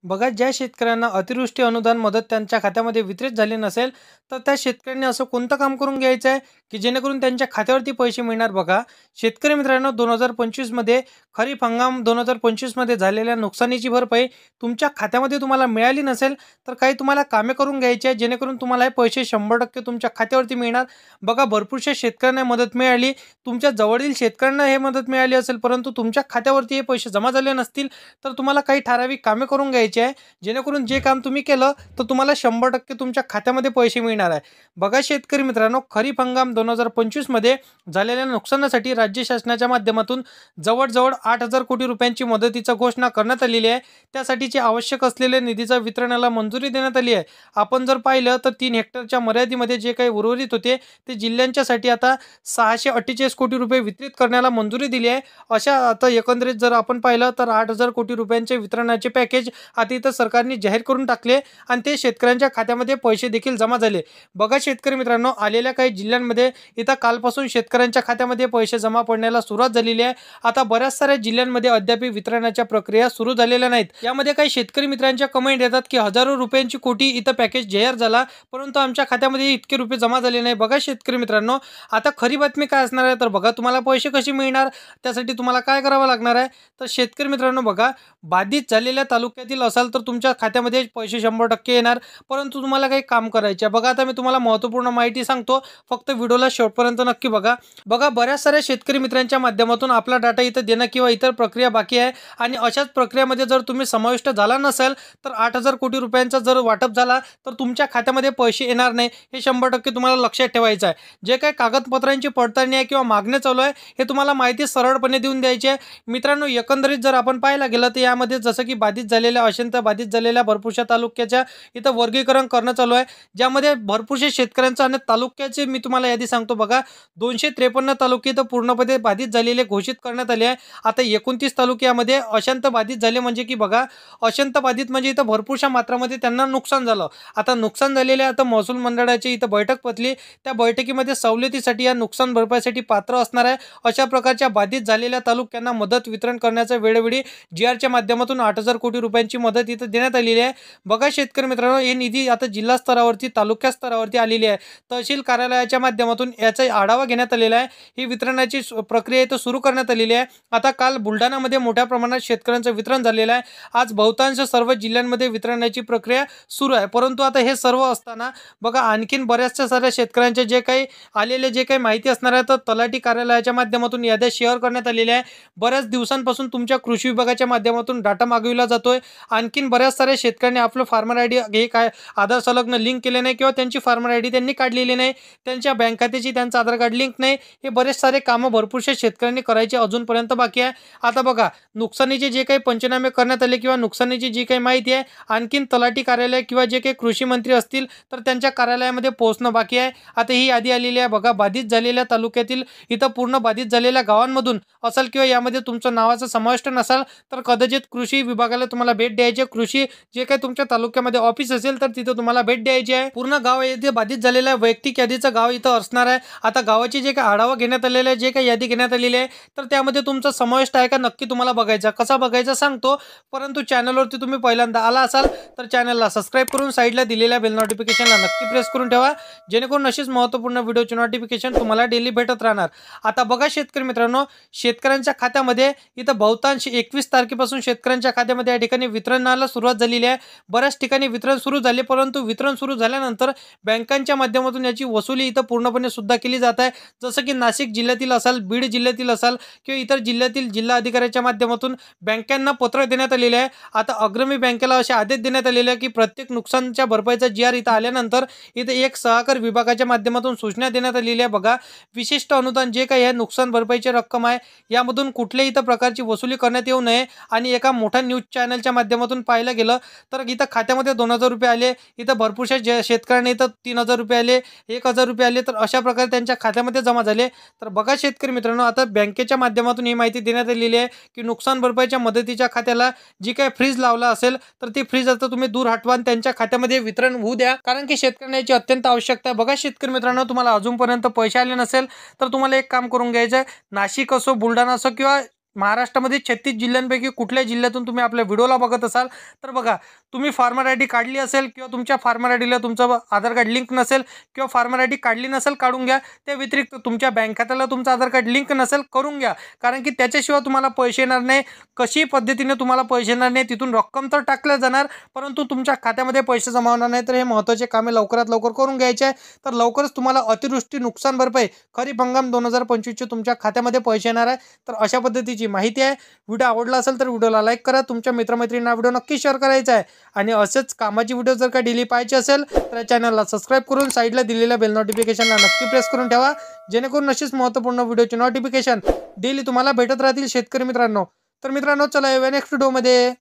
बघा, ज्या शेतकऱ्यांना अतिवृष्टी अनुदान मदत त्यांच्या खात्यामध्ये वितरित झाली नसेल, तर त्या शेतकऱ्यांनी असं कोणतं काम करून घ्यायचं आहे, की जेणेकरून त्यांच्या खात्यावरती पैसे मिळणार. बघा, शेतकरी मित्रांनो, 2025 मध्ये खरीप हंगाम 2025 मध्ये झालेल्या नुकसानीची भरपाई तुमच्या खात्यामध्ये तुम्हाला मिळाली नसेल, तर काही तुम्हाला कामे करून घ्यायची आहे, जेणेकरून तुम्हाला हे पैसे 100% तुमच्या खात्यावरती मिळणार. बघा, भरपूरशा शेतकऱ्यांना मदत मिळाली, तुमच्या जवळील शेतकऱ्यांना हे मदत मिळाली असेल, परंतु तुमच्या खात्यावरती हे पैसे जमा झाले नसतील, तर तुम्हाला काही ठराविक कामे करून घ्यायची आहे, जेणेकरून जे काम तुम्ही केलं तर तुम्हाला 100% तुमच्या खात्यामध्ये पैसे मिळणार आहे. बघा शेतकरी मित्रांनो, खरीप हंगाम 2025 मध्ये झालेल्या नुकसानासाठी राज्य शासनाच्या माध्यमातून जवळजवळ 8,000 कोटी रुपयांची मदतीची घोषणा करण्यात आलेली आहे. त्यासाठीची आवश्यक असलेल्या निधीचा वितरणाला मंजुरी देण्यात आली आहे. आपण जर पाहिलं तर 3 हेक्टरच्या मर्यादेमध्ये जे काही उर्वरित होते ते जिल्ह्यांच्यासाठी आता 648 कोटी रुपये वितरित करण्याला मंजुरी दिली आहे. अशा आता एकंदरीत जर आपण पाहिलं तर 8,000 कोटी रुपयांचे वितरणाचे पॅकेज आता इथं सरकारने जाहीर करून टाकले आणि ते शेतकऱ्यांच्या खात्यामध्ये पैसे देखील जमा झाले. बघा शेतकरी मित्रांनो, आलेल्या काही जिल्ह्यांमध्ये इथं कालपासून शेतकऱ्यांच्या खात्यामध्ये पैसे जमा पडण्याला सुरुवात झालेली आहे. आता बऱ्याच साऱ्या जिल्ह्यांमध्ये अद्याप वितरणाच्या प्रक्रिया सुरू झालेल्या नाहीत. यामध्ये काही शेतकरी मित्रांच्या कमेंट येतात की हजारो रुपयांची कोटी इथं पॅकेज जाहीर झाला, परंतु आमच्या खात्यामध्ये इतके रुपये जमा झाले नाही. बघा शेतकरी मित्रांनो, आता खरी बातमी काय असणार आहे, तर बघा तुम्हाला पैसे कसे मिळणार, त्यासाठी तुम्हाला काय करावं लागणार आहे. तर शेतकरी मित्रांनो बघा, बाधित झालेल्या तालुक्यातील असाल तर तुमच्या खात्यामध्ये पैसे 100% येणार, परंतु तुम्हाला काही काम करायचे आहे. बघा, आता मी तुम्हाला महत्त्वपूर्ण माहिती सांगतो, फक्त व्हिडिओला शेवटपर्यंत नक्की बघा. बघा, बऱ्याच साऱ्या शेतकरी मित्रांच्या माध्यमातून आपला डाटा इथं देणं किंवा इतर प्रक्रिया बाकी आहे आणि अशाच प्रक्रियेमध्ये जर तुम्ही समाविष्ट झाला नसेल तर 8,000 कोटी रुपयांचा जर वाटप झाला तर तुमच्या खात्यामध्ये पैसे येणार नाही. हे 100% तुम्हाला लक्षात ठेवायचं आहे. जे काही कागदपत्रांची पडताळणी आहे किंवा मागणी चालू आहे हे तुम्हाला माहिती सरळपणे देऊन द्यायची आहे. मित्रांनो, एकंदरीत जर आपण पाहायला गेलं तर यामध्ये जसं की बाधित झालेल्या, अत्यंत बाधित झालेल्या भरपूरशा तालुक्याच्या इथं वर्गीकरण करणं चालू आहे, ज्यामध्ये भरपूरशे शेतकऱ्यांचं आणि तालुक्याचे मी तुम्हाला यादी सांगतो. बघा, 253 तालुके इथं पूर्णपणे बाधित झालेले घोषित करण्यात आले आहे. आता 29 तालुके यामध्ये अत्यंत बाधित झाले, म्हणजे की बघा, अत्यंत बाधित म्हणजे इथं भरपूरशा मात्रामध्ये त्यांना नुकसान झालं. आता नुकसान झालेले आता महसूल मंडळाची इथं बैठक पतली, त्या बैठकीमध्ये सवलतीसाठी या नुकसान भरपाईसाठी पात्र असणार आहे अशा प्रकारच्या बाधित झालेल्या तालुक्यांना मदत वितरण करण्याचा वेळोवेळी GRच्या माध्यमातून 8,000 कोटी रुपयांची मदत इथं देण्यात आलेली आहे. बघा शेतकरी मित्रांनो, हे निधी आता जिल्हा स्तरावरती, तालुका स्तरावरती आलेली आहे. तहसील कार्यालयाच्या माध्यमातून याचा आढावा घेण्यात आलेला आहे. ही वितरणाची प्रक्रिया इथं सुरू करण्यात आलेली आहे. आता काल बुलढाणामध्ये मोठ्या प्रमाणात शेतकऱ्यांचं वितरण झालेलं आहे. आज बहुतांश सर्व जिल्ह्यांमध्ये वितरणाची प्रक्रिया सुरू आहे. परंतु आता हे सर्व असताना बघा, आणखीन बऱ्याचशा साऱ्या शेतकऱ्यांचे जे काही आलेले जे काही माहिती असणार आहे तर तलाठी कार्यालयाच्या माध्यमातून याद्या शेअर करण्यात आलेल्या आहे. बऱ्याच दिवसांपासून तुमच्या कृषी विभागाच्या माध्यमातून डाटा मागविला जातोय. आणखीन बऱ्याच साऱ्या शेतकऱ्यांनी आपलं फार्मर आयडी हे काय आधार संलग्न लिंक केले नाही किंवा त्यांची फार्मर आयडी त्यांनी काढलेली नाही, त्यांच्या बँक खात्याची त्यांचं आधार कार्ड लिंक नाही. हे बरेच सारे कामं भरपूरशा शेतकऱ्यांनी करायचे अजूनपर्यंत बाकी आहे. आता बघा, नुकसानीचे जे काही पंचनामे करण्यात आले किंवा नुकसानीची जी काही माहिती आहे आणखीन तलाठी कार्यालय किंवा जे काही कृषी मंत्री असतील तर त्यांच्या कार्यालयामध्ये पोहोचणं बाकी आहे. आता ही यादी आलेली आहे. बघा, बाधित झालेल्या तालुक्यातील इथं पूर्ण बाधित झालेल्या गावांमधून असाल किंवा यामध्ये तुमचं नावाचा समाविष्ट नसाल तर कदाचित कृषी विभागाला तुम्हाला भेट द्यायची. कृषी जे काही तुमच्या तालुक्यामध्ये ऑफिस असेल तर तिथं तुम्हाला भेट द्यायची आहे. पूर्ण गाव येथे बाधित झालेल्या वैयक्तिक यादीचं गाव इथं असणार आहे. आता गावाची जे काही आढावा घेण्यात आलेला आहे, जे काही यादी घेण्यात आलेली आहे तर त्यामध्ये तुमचा समाविष्ट आहे का नक्की तुम्हाला बघायचा. कसा बघायचा सांगतो, परंतु चॅनलवरती तुम्ही पहिल्यांदा आला असाल तर चॅनलला सबस्क्राईब करून साईडला दिलेल्या बेल नोटिफिकेशनला नक्की प्रेस करून ठेवा, जेणेकरून अशीच महत्त्वपूर्ण व्हिडिओची नोटिफिकेशन तुम्हाला डेली भेटत राहणार. आता बघा शेतकरी मित्रांनो, शेतकऱ्यांच्या खात्यामध्ये इथं बहुतांश 21 तारखेपासून शेतकऱ्यांच्या खात्यामध्ये या ठिकाणी वितरणाला सुरुवात झालेली आहे. बऱ्याच ठिकाणी वितरण सुरू झाले, परंतु वितरण सुरू झाल्यानंतर बँकांच्या माध्यमातून याची वसुली इथं पूर्णपणे सुद्धा केली जात आहे. जसं की नाशिक जिल्ह्यातील असाल, बीड जिल्ह्यातील असाल किंवा इतर जिल्ह्यातील जिल्हा अधिकाऱ्याच्या माध्यमातून बँकांना पत्र देण्यात आलेले आहे. आता अग्रणी बँकेला असे आदेश देण्यात आलेले आहे की प्रत्येक नुकसानच्या भरपाईचा GR इथं आल्यानंतर इथं एक सहकार विभागाच्या माध्यमातून सूचना देण्यात आलेली आहे. बघा, विशिष्ट अनुदान जे काही आहे नुकसान भरपाईची रक्कम आहे यामधून कुठल्याही इथं प्रकारची वसुली करण्यात येऊ नये. आणि एका मोठ्या न्यूज चॅनलच्या माध्यमातून पाहायला गेलं तर इथं खात्यामध्ये 2,000 रुपये आले, इथं भरपूरशा शेतकऱ्यांनी इथं 3,000 रुपये आले, 1,000 रुपये आले, तर अशा प्रकारे त्यांच्या खात्यामध्ये जमा झाले. तर बघा शेतकरी मित्रांनो, आता बँकेच्या माध्यमातून ही माहिती देण्यात आलेली आहे की नुकसान भरपाईच्या मदतीच्या खात्याला जी काही फ्रीज लावला असेल तर ती फ्रीज आता तुम्ही दूर हटवा आणि त्यांच्या खात्यामध्ये वितरण होऊ द्या, कारण की शेतकऱ्यांना याची अत्यंत आवश्यकता आहे. बघा शेतकरी मित्रांनो, तुम्हाला अजूनपर्यंत पैसे आले नसेल तर तुम्हाला एक काम करून घ्यायचं आहे. नाशिक असो, बुलढाणा असो किंवा महाराष्ट्रामध्ये 36 जिल्ह्यांपैकी कुठल्या जिल्ह्यातून तुम्ही आपल्या व्हिडिओला बघत असाल तर बघा, तुम्ही फार्मर आय डी काढली असेल किंवा तुमच्या फार्मर आय डीला तुमचं आधार कार्ड लिंक नसेल किंवा फार्मर आय डी काढली नसेल, काढून घ्या. त्या व्यतिरिक्त तुमच्या बँक खात्याला तुमचं आधार कार्ड लिंक नसेल, करून घ्या. कारण की त्याच्याशिवाय तुम्हाला पैसे येणार नाही. कशी पद्धतीने तुम्हाला पैसे येणार नाही, तिथून रक्कम तर टाकल्या जाणार परंतु तुमच्या खात्यामध्ये पैसे जमा होणार नाही. तर हे महत्त्वाचे कामे लवकरात लवकर करून घ्यायचे आहे. तर लवकरच तुम्हाला अतिवृष्टी नुकसान भरपाई खरीप हंगाम 2025चे तुमच्या खात्यामध्ये पैसे येणार आहे. तर अशा पद्धतीची माहिती आहे. व्हिडिओ आवडला असेल तर व्हिडिओला लाईक करा. तुमच्या मित्रमैत्रिणींना व्हिडिओ नक्की शेअर करायचा आहे. आणि असेच कामाची व्हिडिओ जर का डेली पाहायची असेल तर चॅनलला सबस्क्राईब करून साईडला दिलेल्या बेल नोटिफिकेशनला नक्की प्रेस करून ठेवा, जेणेकरून अशीच महत्त्वपूर्ण व्हिडिओची नोटिफिकेशन डेली तुम्हाला भेटत राहतील शेतकरी मित्रांनो. तर मित्रांनो, चला येऊया नेक्स्ट व्हिडिओमध्ये.